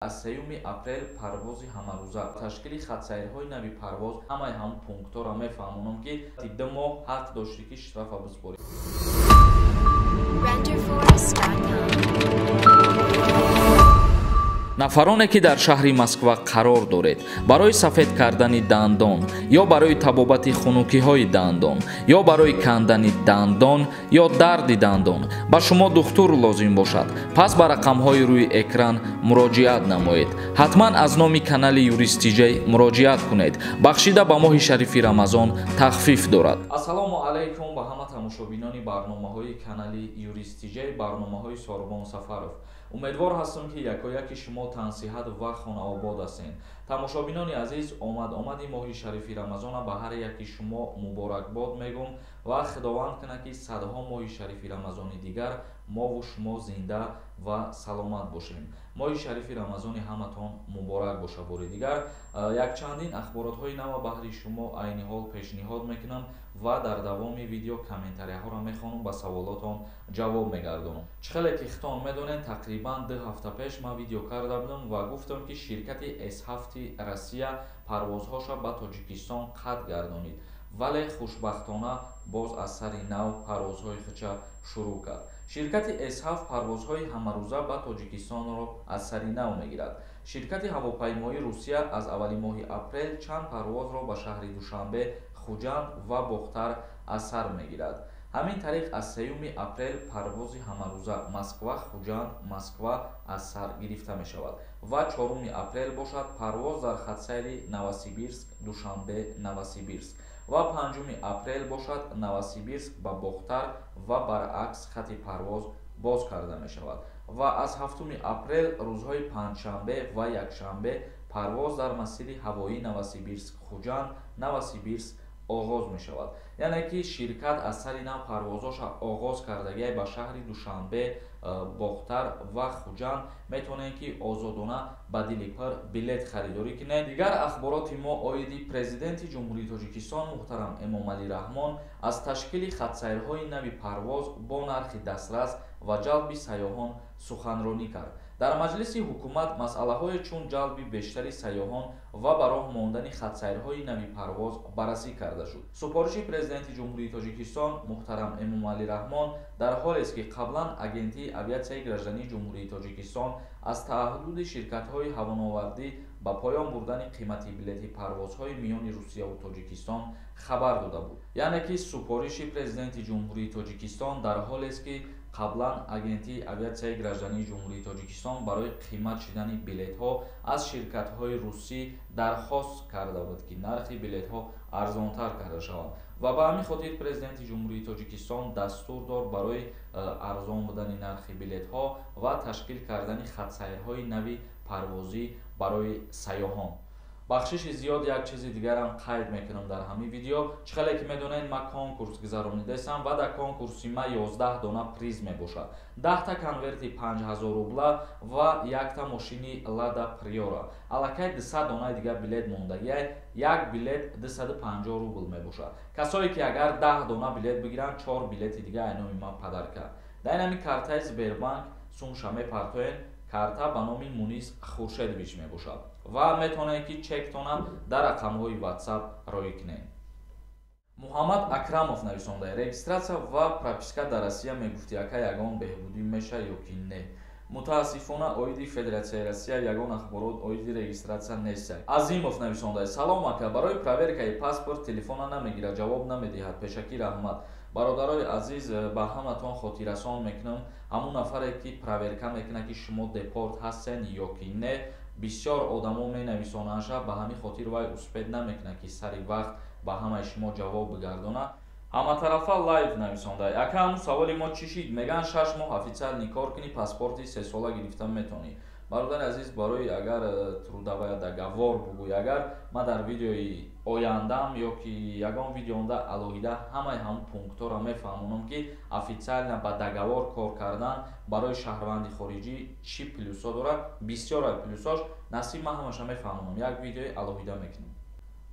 از 3 апрел парвози ҳамарӯза ташкили хатсайрҳои нави парвоз ҳамаи ҳам пунктҳоро мефаҳмонам ки 2 моҳ ҳақ дошти ки штрафа биспоред. нафароне ки дар шаҳри Москва қарор доред барои сафед кардани дандон ё барои табобати хунукиҳои дандон ё барои кандани дандон ё дарди дандон ба шумо духтур лозим бошад, пас ба рақамҳои рӯи экран муроҷиат намоед. ҳатман аз номи канали юристиҷей муроҷиат кунед. бахшида ба моҳи шарифи рамазон тахфиф дорад. ассалому алайкум ба ҳама тамошобинони барномаҳои канали юристиҷей, барномаҳои Сорбон Сафаров. умедвор ҳастам ки якояки шумо тансиҳат ва хонаобод ҳастед. тамошобинони азиз, омади моҳи шарифи рамазона ба ҳар яки шумо муборакбод мегӯм ва худованд кунад ки садҳо моҳи шарифи рамазони дигар мову шумо зинда ва саломат бошем. моҳи шарифи рамазони ҳаматон муборак боша. бори дигар якчандин ахборотҳои нав баҳри шумо айни ҳол пешниҳод мекунам ва дар давоми видео комментарияҳоро мехонам, ба саволотон ҷавоб мегардонам. чӣ хеле ки хитон медонед, тақрибан 2 ҳафта пеш ман видео карда будам ва гуфтам ки ширкати S7 Россия парвозҳоша ба Тоҷикистон қатъ гардонид, вале хушбахтона боз аз сари нав парвозҳои худша шурӯъ кард. ширкати S7 парвозҳои ҳамарӯза ба Тоҷикистонро аз сари нав мегирад. ширкати ҳавопаймоии Русия аз аввали моҳи апрел чанд парвозро ба шаҳри Душанбе, Хуҷанд ва Бохтар аз сар мегирад. ҳамин тариқ аз 3 апрел парвози ҳамарӯза Москва-Хуҷанд, Москва аз сар гирифта мешавад ва 4 апрел бошад парвоз дар хатсайри Новосибирск, Душанбе, Новосибирск ва 5 апрел бошад Новосибирск ба Бохтар ва баръакс хати парвоз боз карда мешавад ва аз 7 апрел рӯзҳои панҷшанбе ва якшанбе парвоз дар масири ҳавоии Новосибирск-Хуҷанд, Новосибирск оғоз мешавад. яъне ки ширкат аз сари нав парвозоша оғоз кардагиай ба шаҳри Душанбе, Бохтар ва Хуҷанд метавонем ки озодона ба дили пар билет харидорӣ кунед. дигар ахбороти мо оиди президенти ҷумҳурии Тоҷикистон муҳтарам Эмомалӣ Раҳмон аз ташкили хатсайрҳои нави парвоз бо нархи дастрас ва ҷалби сайёҳон суханронӣ кард. дар маҷлиси ҳукумат масъалаҳое чун ҷалби бештари сайёҳон ва ба роҳ мондани хатсайрҳои нави парвоз баррасӣ карда шуд. супориши президенти ҷумҳурии Тоҷикистон муҳтарам Эмомалӣ Раҳмон дар ҳолест ки қаблан агентии авиатсияи граждании ҷумҳурии Тоҷикистон аз тааҳдуди ширкатҳои ҳавоновардӣ ба поён бурдани қимати билети парвозҳои миёни Русияву Тоҷикистон хабар дода буд. яъне ки супориши президенти ҷумҳурии Тоҷикистон дар ҳолест ки қаблан агентии авиатсияи граждании ҷумҳурии Тоҷикистон барои қимат шидани билетҳо аз ширкатҳои русӣ дархост карда буд ки нархи билетҳо арзонтар карда шаванд ва ба ҳамин хотир президенти ҷумҳурии Тоҷикистон дастур дод барои арзон будани нархи билетҳо ва ташкил кардани хатсайрҳои нави парвозӣ барои сайёҳон. бахшиши зиёд як чизи дигарам қайд мекунам дар ҳамин видео. чӣ хеле ки медонед, ман конкурс гузаронидаам ва дар конкурси ман 11 дона приз мебошад. 10 та конверти 5000 рубла ва 1 та мошини Lada Priora. аллакай 200 донаи дигар билет мондагиай, як билет 250 рубл мебошад. касое ки агар 10 дона билет бигиранд, 4 билети дигар айноми ман падарка. дар ин ҳамин картаи Сбербанк сумша мепартоен. карта ба номи Мунис Хуршедович мебошад ва метавонед ки чектона дар рақамҳои WhatsApp роӣ кунед. Муҳаммад Акрамов нависонда: регистратсия ва прописка дар Россия мегуфти ака ягон беҳбудӣ меша ё ки не? мутаассифона оиди Федератсияи Россия ягон ахборот оиди регистратсия нест. Азимов нависонда: салом ака, барои проверкаи паспорт телефона намегирад, ҷавоб намедиҳад. пешакӣ раҳмат. бародарои азиз, ба ҳаматон хотиррасон мекунам, ҳамун нафаре ки проверка мекунад ки шумо депорт ҳастен ё ки не, бисёр одамо менависонаша, ба ҳамин хотир вай успед намекунад ки сари вақт ба ҳамаи шумо ҷавоб бигардонад. ҳаматарафа лайв нависонда: ака, ҳамун саволи мо чӣ шид? меган 6 моҳ офиtsiални кор кунӣ, паспорти 3 сола гирифта метавонӣ. бародари азиз, барои агар трудовая договор бугӯй, агар ма дар видеои ояндам ё ки ягон видеоонда алоҳида ҳамаи ҳамун пунктҳоро мефаҳмонам ки офиtsiална ба договор кор кардан барои шаҳрванди хориҷӣ чӣ плюсҳо дорад, бисёра плюсҳош насиб ман ҳамаша мефаҳмонам, як видеои алоҳида мекунам.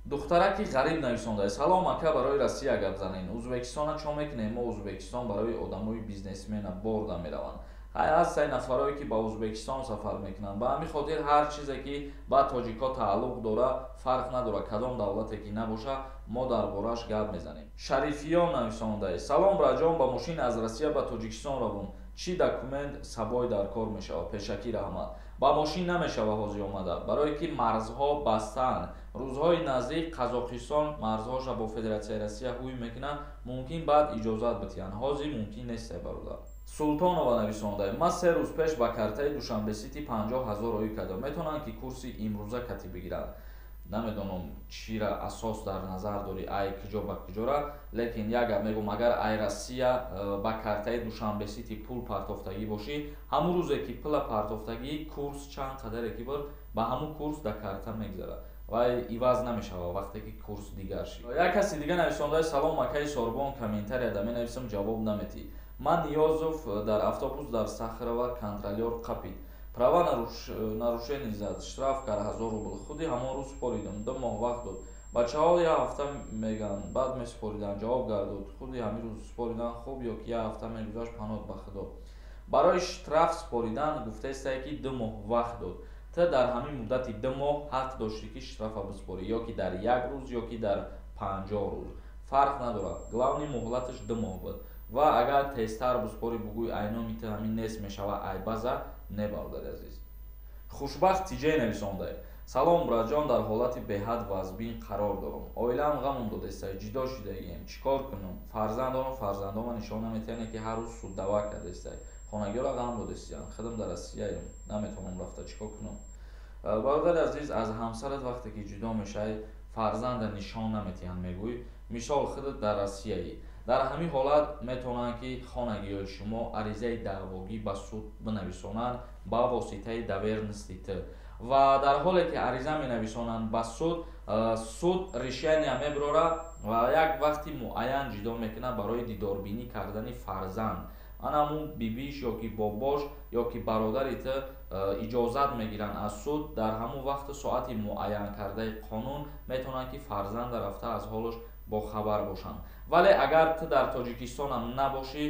духтараки ғариб нависонда: салом ака, барои Россия гап занем. Ӯзбекистона чо мекунем? мо Ӯзбекистон барои одамои бизнесмена борда мераванд. ҳаст сай нафарое ки ба Ӯзбекистон сафар мекунанд. Ба ҳамин хотир ҳар чизе ки ба тоҷикҳо тааллуқ дора, фарқ надорад кадом давлате ки набоша, мо дар бораш гап мезанем. Шарифиён нависондаи: салом браҷон, ба мошин аз Россия ба Тоҷикистон равам. Чӣ документ сабой дар кор мешавад? Пешакӣ раҳмат. Ба мошин намешава ҳозир омада, барое ки марзҳо бастаанд. Рӯзҳои наздик Қазоқистон марзҳоша бо Федератсияи Россия ҳуй мекунад, мумкин баъд иҷозат битиҳанд. Ҳозир мумкин нест бародар. Султонова нависондаи: ман 3 рӯз пеш ба картаи Душанбесити 50 000 оӣ кардам. Метавонанд ки курси имрӯза катӣ бигиранд. Намедонам чира асос дар назар дори, ай киҷо ба киҷора, лекин як гап мегӯм, агар ай Россия ба картаи Душанбесити пул партофтагӣ бошӣ, ҳамун рӯзе ки пула партофтагӣ курс чанд қадаре ки бор ба ҳамун курс да карта мегзарад, вай иваз намешава вақте ки курс дигар шид. Як каси дига нависондаи: салом Макаи Сорбон, комментарияда менависам, ҷавоб наметӣ. Ман Ниёзов дар автобус дар Сахарова контролёр қапид. Права нарушение зад, штраф кар 1000 рубл. Худи ҳамон рӯз споридам, 2 моҳ вақт дод. Бачаҳо як ҳафта меган, баъд меспоридан, ҷавоб гардод. Худи ҳамин рӯз споридан хуб ё ки як ҳафта мегузашт, панот ба худо. Барои штраф споридан гуфтаистае ки 2 моҳ вақт дод. Та дар ҳамин муддати 2 моҳ ҳақ дошти ки штрафа биспорӣ, ё ки дар 1 рӯз ё ки дар 50 рӯз. Фарқ надорад. Главни муҳлаташ 2 моҳ буд. Ва агар тезтар биспорӣ бугӯй айно ҳамин нест мешава айбаза, не бародари азиз. Хушбахт Тиҷей нависондаи: салом браҷон, дар ҳолати беҳад вазбин қарор дорам. Оилаам ғамон додестае, ҷидо шудаем. Чикор кунам? Фарзандома нишон наметиҳанд ки ҳар рӯз суддава кардестае. Хонагиёра ғам додестиянд. Худам дар Россияям, наметавонам рафта чикор кунам. Бародари азиз, аз ҳамсарат вақте ки ҷудо мешавӣ, фарзанда нишон наметиҳанд мегӯй. Мисол худат дар Россияӣ. Дар ҳамин ҳолат метавонанд ки хонагиёи шумо аризаи даъвогӣ ба суд бинависонанд ба воситаи давернисти Т. Ва дар ҳоле ки ариза менависонанд ба суд, суд решение мебирорад ва як вақти муайян ҷудо мекунад барои дидорбинӣ кардани фарзанд. Анамун бибиш ё ки бобош ё ки бародари Т иҷозат мегиранд аз суд, дар ҳамун вақти соати муайян кардаи қонун метавонанд ки фарзанда рафта аз ҳолаш бохабар бошанд. Вале агар ту дар Тоҷикистон ҳам набошӣ,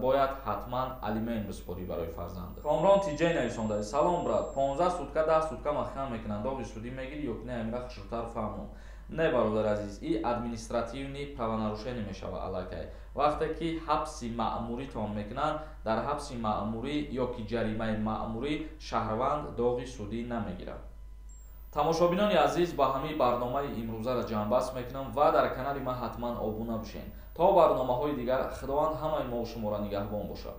бояд ҳатман алимент биспорӣ барои фарзанд. Комрон Тиҷей нависондаи: салом брат, 15 сутка 10 сутка маҳкам мекунанд, доғи судӣ мегирӣ ё ки не, амира хушрутар фаҳмон. Не бародар азиз, и административни правонарушение мешава аллакай. Вақте ки ҳабси маъмуритон мекунанд, дар ҳабси маъмурӣ ё ки ҷаримаи маъмурӣ шаҳрванд доғи судӣ намегирад. тамошобинони азиз, ба ҳамин барномаи имрӯзаро ҷамъбаст мекунам ва дар канали ма ҳатман обуна бишен. То барномаҳои дигар, худованд ҳамаи мо шуморо нигаҳбон бошад.